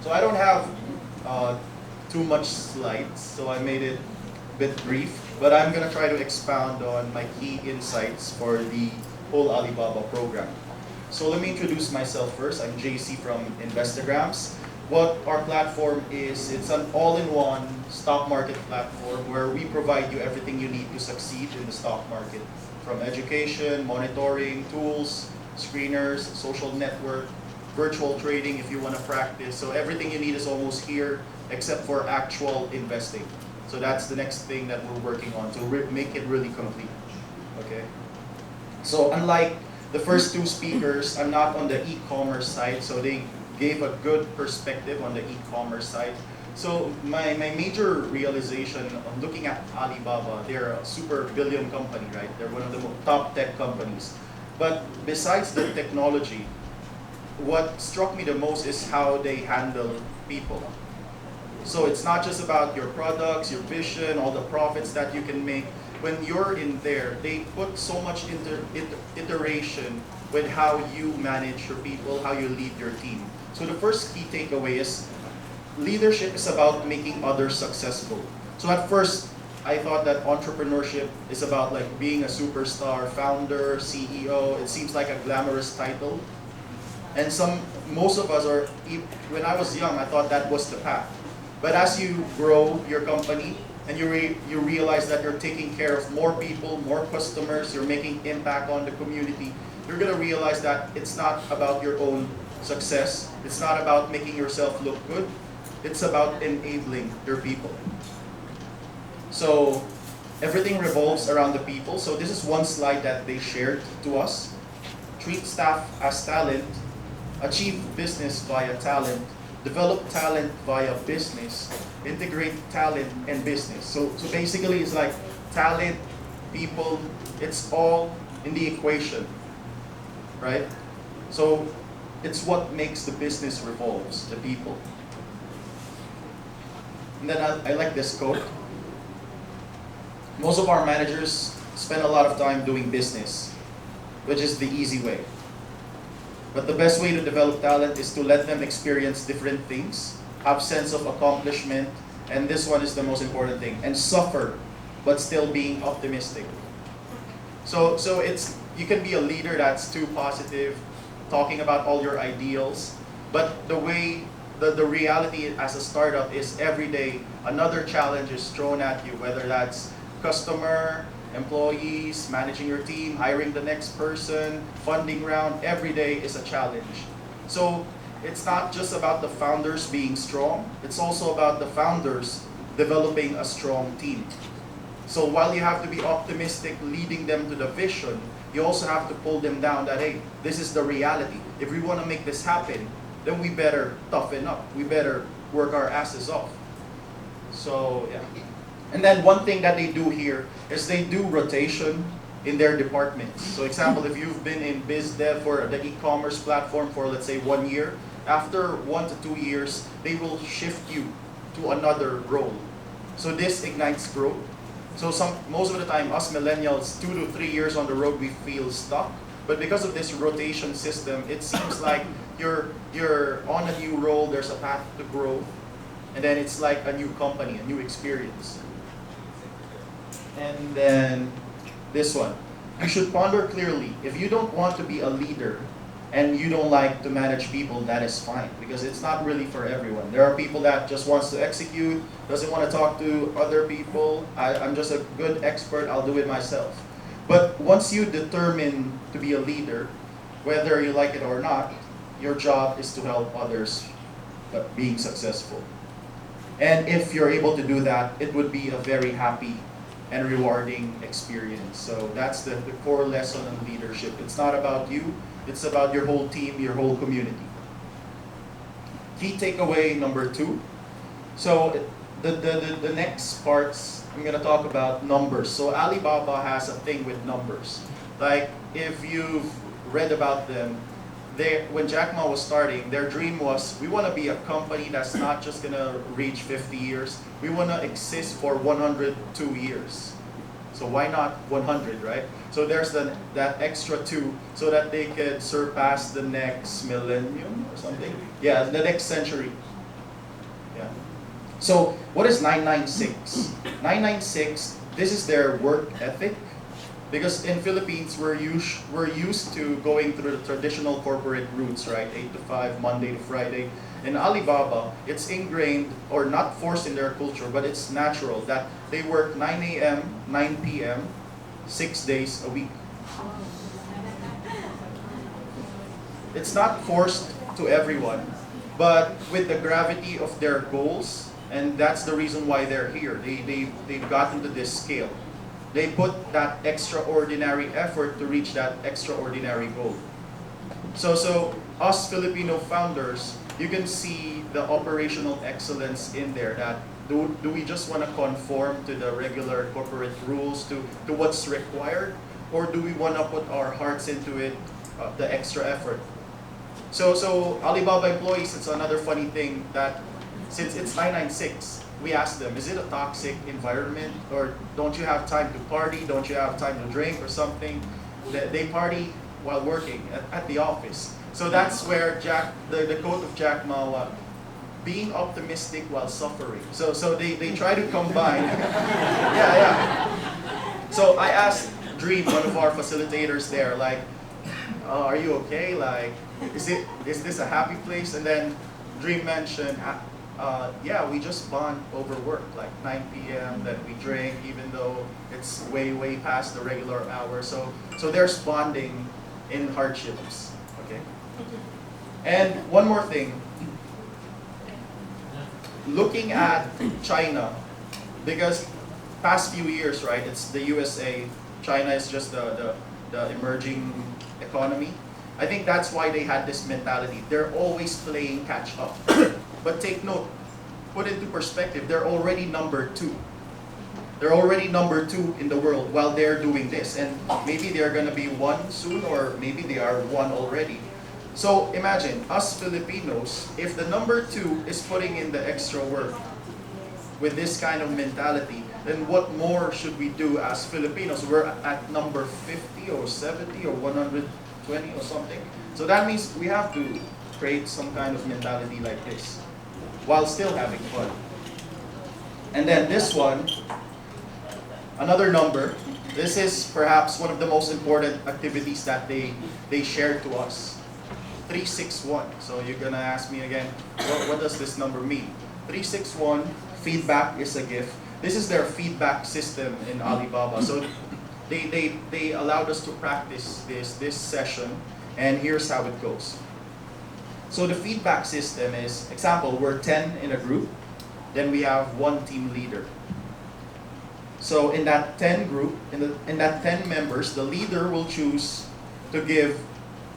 So I don't have too much slides, so I made it a bit brief, but I'm gonna try to expound on my key insights for the whole Alibaba program. So let me introduce myself first. I'm JC from Investagrams. What our platform is, it's an all-in-one stock market platform where we provide you everything you need to succeed in the stock market. From education, monitoring, tools, screeners, social network, virtual trading if you want to practice. So everything you need is almost here except for actual investing. So that's the next thing that we're working on to make it really complete. Okay. So unlike the first two speakers, I'm not on the e-commerce side, so they gave a good perspective on the e-commerce side. So my major realization on looking at Alibaba, they're a super billion company, right? They're one of the top tech companies. But besides the technology, what struck me the most is how they handle people. So it's not just about your products, your vision, all the profits that you can make. When you're in there, they put so much iteration with how you manage your people, how you lead your team. So the first key takeaway is leadership is about making others successful. So at first, I thought that entrepreneurship is about like being a superstar, founder, CEO. It seems like a glamorous title. And most of us are, when I was young, I thought that was the path. But as you grow your company and you realize that you're taking care of more people, more customers, you're making impact on the community, you're gonna realize that it's not about your own success. It's not about making yourself look good. It's about enabling your people. So everything revolves around the people. So this is one slide that they shared to us. Treat staff as talent, achieve business via talent, develop talent via business, integrate talent and business. So basically it's like talent, people, it's all in the equation, right? So it's what makes the business revolves, the people. And then I like this quote. Most of our managers spend a lot of time doing business, which is the easy way. But the best way to develop talent is to let them experience different things, have sense of accomplishment, and this one is the most important thing, and suffer, but still being optimistic. So it's, you can be a leader that's too positive, talking about all your ideals, but the reality as a startup is every day another challenge is thrown at you, whether that's customer, employees, managing your team, hiring the next person, funding round, every day is a challenge. So it's not just about the founders being strong, it's also about the founders developing a strong team. So while you have to be optimistic, leading them to the vision, you also have to pull them down that, hey, this is the reality. If we want to make this happen, then we better toughen up. We better work our asses off. So, yeah. And then one thing that they do here is they do rotation in their departments. So example, if you've been in biz dev for the e-commerce platform for let's say 1 year, after 1 to 2 years, they will shift you to another role. So this ignites growth. So most of the time, us millennials, 2 to 3 years on the road, we feel stuck. But because of this rotation system, it seems like you're on a new role, there's a path to growth, and then it's like a new company, a new experience. And then this one, you should ponder clearly. If you don't want to be a leader and you don't like to manage people, that is fine, because it's not really for everyone. There are people that just wants to execute, doesn't want to talk to other people. I'm just a good expert, I'll do it myself. But once you determine to be a leader, whether you like it or not, your job is to help others being successful. And if you're able to do that, it would be a very happy and rewarding experience. So that's the core lesson on leadership. It's not about you, it's about your whole team, your whole community. Key takeaway number 2. So the next parts, I'm going to talk about numbers. So Alibaba has a thing with numbers. Like if you've read about them, when Jack Ma was starting, their dream was, we want to be a company that's not just going to reach 50 years. We want to exist for 102 years. So why not 100, right? So there's that extra 2 so that they could surpass the next millennium or something. Yeah, the next century. Yeah. So what is 996? 996, this is their work ethic. Because in Philippines, we're used to going through the traditional corporate routes, right? 8 to 5, Monday to Friday. In Alibaba, it's ingrained, or not forced in their culture, but it's natural that they work 9 a.m., 9 p.m., 6 days a week. It's not forced to everyone, but with the gravity of their goals, and that's the reason why they're here. They've gotten to this scale. They put that extraordinary effort to reach that extraordinary goal. So us Filipino founders, you can see the operational excellence in there. That do we just want to conform to the regular corporate rules, to what's required, or do we want to put our hearts into it, the extra effort? So Alibaba employees, it's another funny thing that since it's 996, we asked them, is it a toxic environment, or don't you have time to party? Don't you have time to drink or something? They party while working at the office. So that's where the quote of Jack Ma, being optimistic while suffering. So they try to combine. Yeah. So I asked Dream, one of our facilitators there, like, are you okay? Like, is this a happy place? And then Dream mentioned, yeah, we just bond over work, like 9 p.m. that we drink, even though it's way past the regular hour. So there's bonding in hardships. Okay. And one more thing, looking at China, because past few years, right? It's the USA. China is just the emerging economy. I think that's why they had this mentality. They're always playing catch up. But take note, put into perspective, they're already number 2. They're already number 2 in the world while they're doing this. And maybe they're going to be 1 soon, or maybe they are 1 already. So imagine, us Filipinos, if the number 2 is putting in the extra work with this kind of mentality, then what more should we do as Filipinos? We're at number 50 or 70 or 120 or something. So that means we have to create some kind of mentality like this, while still having fun. And then this one, another number. This is perhaps one of the most important activities that they shared to us. 361. So you're gonna ask me again, what does this number mean? 361, feedback is a gift. This is their feedback system in Alibaba. So they allowed us to practice this session, and here's how it goes. So the feedback system is, example, we're 10 in a group, then we have 1 team leader. So in that 10 group, in that 10 members, the leader will choose to give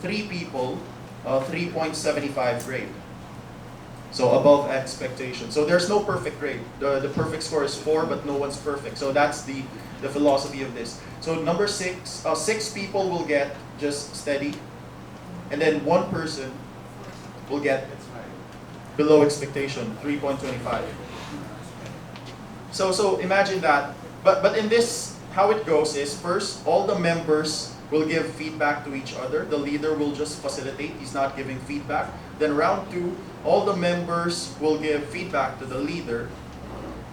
3 people a 3.75 grade. So above expectation. So there's no perfect grade. The perfect score is 4, but no one's perfect. So that's the philosophy of this. So number 6, 6 people will get just steady, and then 1 person will get below expectation, 3.25. So imagine that. But in this, how it goes is, first, all the members will give feedback to each other. The leader will just facilitate. He's not giving feedback. Then round 2, all the members will give feedback to the leader.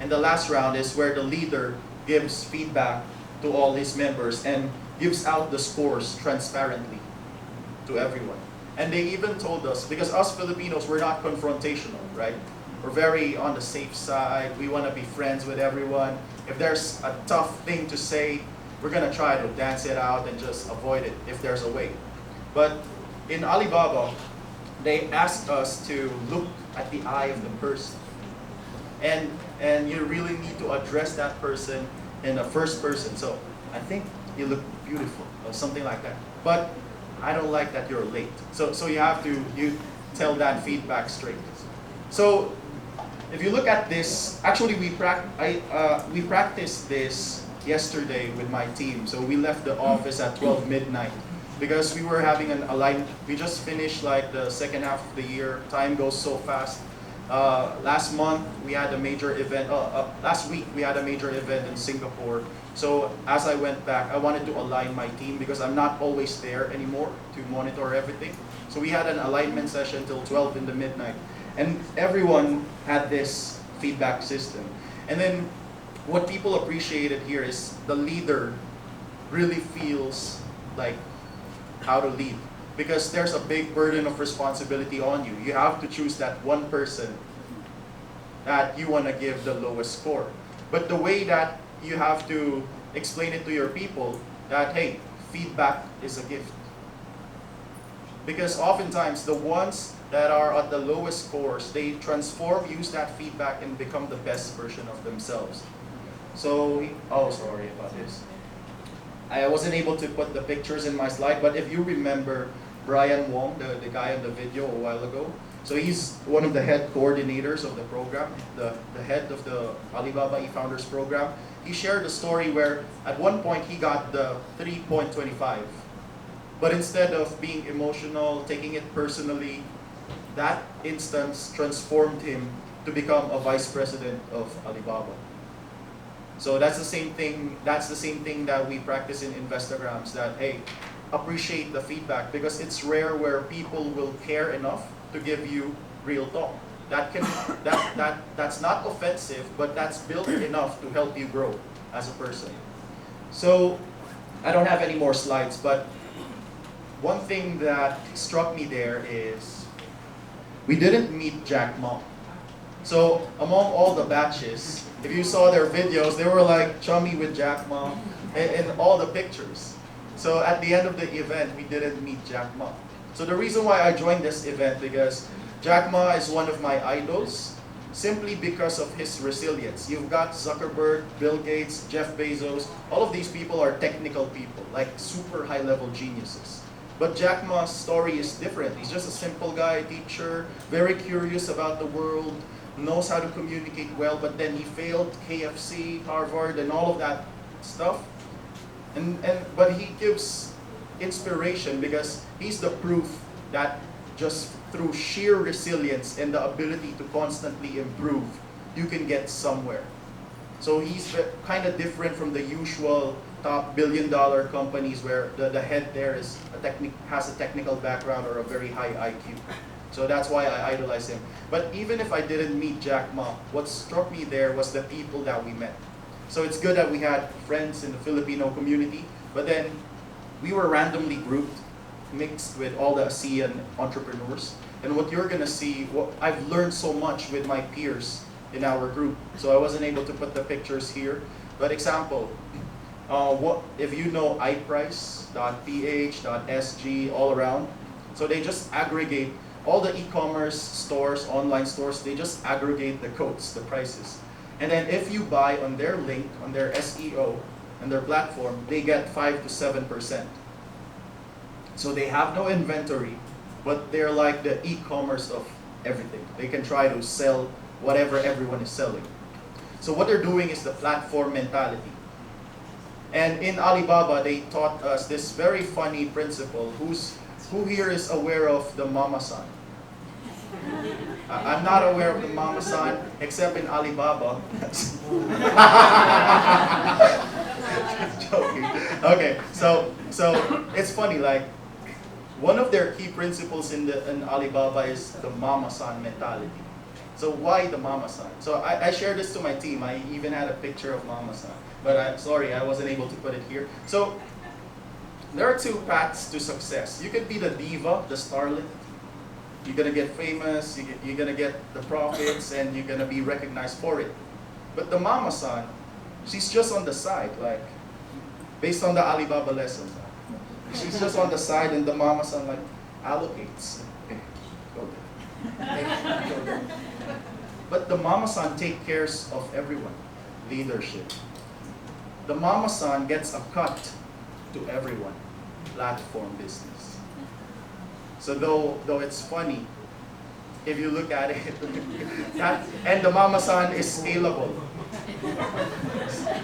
And the last round is where the leader gives feedback to all his members and gives out the scores transparently to everyone. And they even told us, because us Filipinos, we're not confrontational, right? We're very on the safe side. We want to be friends with everyone. If there's a tough thing to say, we're going to try to dance it out and just avoid it if there's a way. But in Alibaba, they asked us to look at the eye of the person. And you really need to address that person in the first person. So I think you look beautiful, or something like that. But I don't like that you're late. So you have to tell that feedback straight. So if you look at this, actually we practiced this yesterday with my team. So we left the office at 12 midnight because we were having an alignment. We just finished like the second half of the year. Time goes so fast. Last month we had a major event. Last week we had a major event in Singapore. So as I went back, I wanted to align my team because I'm not always there anymore to monitor everything. So we had an alignment session till 12 in the midnight. And everyone had this feedback system. And then what people appreciated here is the leader really feels like how to lead. Because there's a big burden of responsibility on you. You have to choose that one person that you want to give the lowest score. But the way that you have to explain it to your people that, hey, feedback is a gift. Because oftentimes the ones that are at the lowest scores, they transform, use that feedback, and become the best version of themselves. So, oh, sorry about this. I wasn't able to put the pictures in my slide, but if you remember Brian Wong, the guy in the video a while ago, so he's one of the head coordinators of the program, the head of the Alibaba eFounders program. He shared a story where at one point he got the 3.25. But instead of being emotional, taking it personally, that instance transformed him to become a vice president of Alibaba. So that's the same thing. That's the same thing that we practice in Investagrams. That, hey, appreciate the feedback, because it's rare where people will care enough to give you real talk. That's not offensive, but that's built enough to help you grow as a person. So I don't have any more slides, but one thing that struck me there is we didn't meet Jack Ma. So among all the batches, if you saw their videos, they were like chummy with Jack Ma in all the pictures. So at the end of the event, we didn't meet Jack Ma. So the reason why I joined this event, because Jack Ma is one of my idols, simply because of his resilience. You've got Zuckerberg, Bill Gates, Jeff Bezos, all of these people are technical people, like super high-level geniuses. But Jack Ma's story is different. He's just a simple guy, teacher, very curious about the world, knows how to communicate well, but then he failed KFC, Harvard, and all of that stuff. But he gives inspiration because he's the proof that just through sheer resilience and the ability to constantly improve, you can get somewhere. So he's kind of different from the usual top billion-dollar companies where the head there is has a technical background or a very high IQ. So that's why I idolize him. But even if I didn't meet Jack Ma, what struck me there was the people that we met. So it's good that we had friends in the Filipino community, but then we were randomly grouped, mixed with all the ASEAN entrepreneurs. And what you're gonna see, I've learned so much with my peers in our group. So I wasn't able to put the pictures here. But example, if you know iprice.ph, .sg, all around, so they just aggregate all the e-commerce stores, online stores, they just aggregate the codes, the prices. And then if you buy on their link, on their SEO, and their platform, they get 5 to 7%. So they have no inventory, but they're like the e-commerce of everything. They can try to sell whatever everyone is selling. So what they're doing is the platform mentality. And in Alibaba, they taught us this very funny principle. Who here is aware of the mamasan? I'm not aware of the mamasan, except in Alibaba. Joking. Okay, so it's funny, like, one of their key principles in Alibaba is the mamasan mentality. So why the mamasan? So I shared this to my team. I even had a picture of mamasan, but I'm sorry, I wasn't able to put it here. So there are two paths to success. You could be the diva, the starlet. You're gonna get famous, you're gonna get the profits, and you're gonna be recognized for it. But the mamasan, she's just on the side, like, based on the Alibaba lessons. She's just on the side, and the mamasan like allocates. Okay, go there. Okay, go there. But the mamasan take care of everyone. Leadership. The mamasan gets a cut to everyone. Platform business. So though it's funny, if you look at it, and the mamasan is scalable,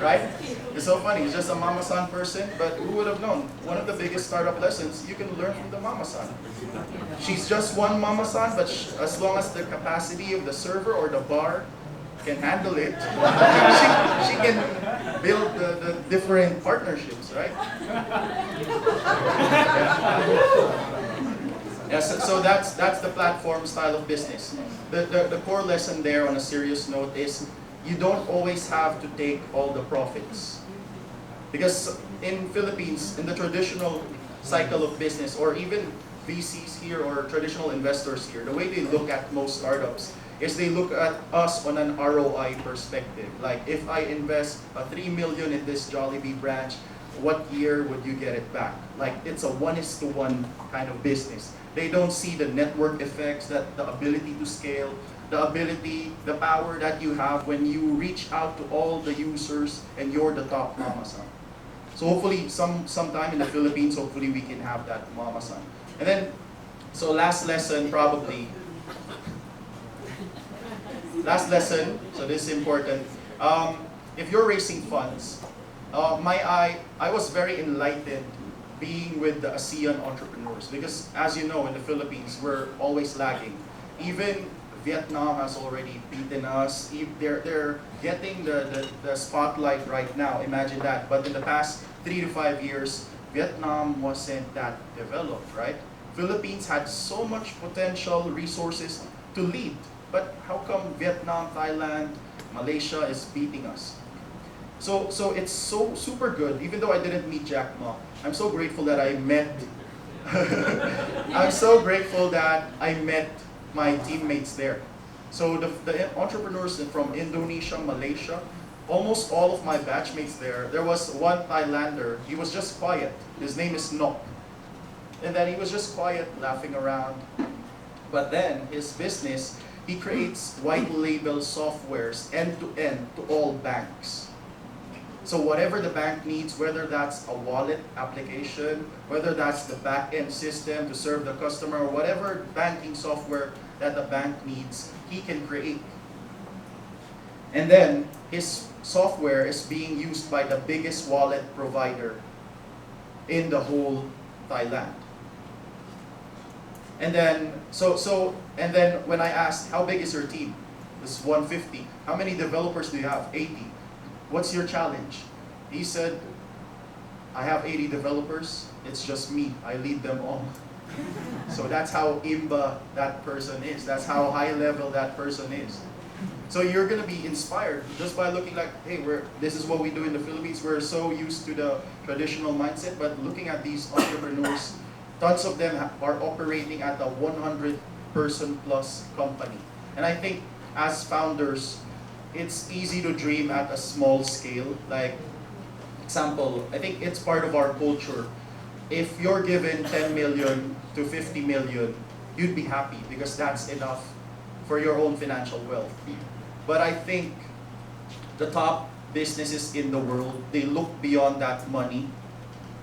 right? It's so funny. It's just a mamasan person, but who would have known? One of the biggest startup lessons you can learn from the mamasan. She's just one mamasan, but as long as the capacity of the server or the bar can handle it, she can build the different partnerships, right? Yeah, so that's the platform style of business. The core lesson there on a serious note is you don't always have to take all the profits. Because in Philippines, in the traditional cycle of business, or even VCs here or traditional investors here, the way they look at most startups is they look at us on an ROI perspective. Like, if I invest 3 million in this Jollibee branch, what year would you get it back? Like, it's a 1:1 kind of business. They don't see the network effects, that the ability to scale, the power that you have when you reach out to all the users and you're the top mamasan. So hopefully sometime in the Philippines, hopefully we can have that mamasan. And then, so last lesson, so this is important. If you're raising funds, I was very enlightened being with the ASEAN entrepreneurs, because as you know, in the Philippines, we're always lagging. Even Vietnam has already beaten us. They're getting the spotlight right now, imagine that. But in the past 3 to 5 years, Vietnam wasn't that developed, right? Philippines had so much potential resources to lead. But how come Vietnam, Thailand, Malaysia is beating us? So it's so super good. Even though I didn't meet Jack Ma, I'm so grateful that I met. I'm so grateful that I met my teammates there. So the entrepreneurs from Indonesia, Malaysia, almost all of my batchmates there. There was one Thailander. He was just quiet. His name is Nok, and then he was just quiet, laughing around. But then his business, he creates white label softwares end to end to all banks. So whatever the bank needs, whether that's a wallet application, whether that's the back-end system to serve the customer, or whatever banking software that the bank needs, he can create. And then his software is being used by the biggest wallet provider in the whole Thailand. And then and then when I asked, how big is your team? It's 150. How many developers do you have? 80. What's your challenge? He said, I have 80 developers. It's just me. I lead them all. So that's how imba that person is. That's how high level that person is. So you're going to be inspired just by looking like, hey, this is what we do in the Philippines. We're so used to the traditional mindset, but looking at these entrepreneurs, tons of them are operating at a 100-person plus company. And I think as founders, it's easy to dream at a small scale. Like, example, I think it's part of our culture. If you're given 10 million to 50 million, you'd be happy because that's enough for your own financial wealth. But I think the top businesses in the world, they look beyond that money.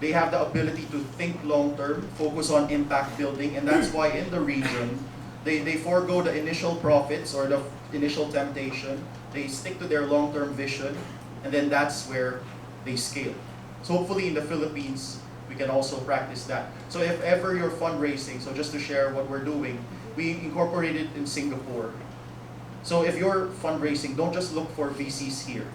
They have the ability to think long term, focus on impact building, and that's why in the region, they forego the initial profits or the initial temptation. They stick to their long-term vision, and then that's where they scale. So hopefully in the Philippines, we can also practice that. So if ever you're fundraising, so just to share what we're doing, we incorporated in Singapore. So if you're fundraising, don't just look for VCs here.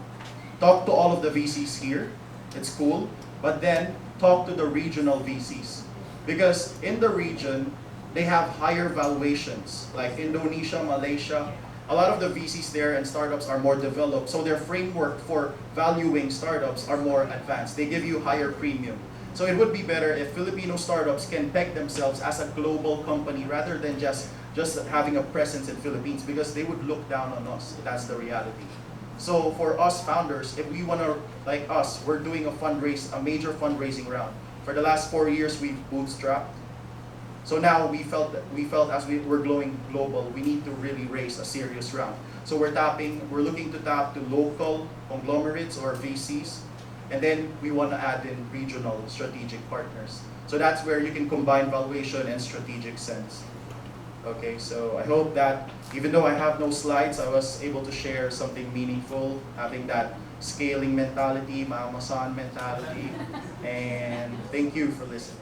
Talk to all of the VCs here. It's cool. But then talk to the regional VCs. Because in the region, they have higher valuations. Like Indonesia, Malaysia, a lot of the VCs there and startups are more developed. So their framework for valuing startups are more advanced. They give you higher premium. So it would be better if Filipino startups can peg themselves as a global company rather than just having a presence in Philippines, because they would look down on us. That's the reality. So for us founders, if we want to, like us, we're doing a major fundraising round. For the last 4 years, we've bootstrapped. So now we felt as we're going global, we need to really raise a serious round. So we're looking to tap to local conglomerates or VCs, and then we want to add in regional strategic partners. So that's where you can combine valuation and strategic sense. Okay, so I hope that even though I have no slides, I was able to share something meaningful, having that scaling mentality, mamasan mentality, and thank you for listening.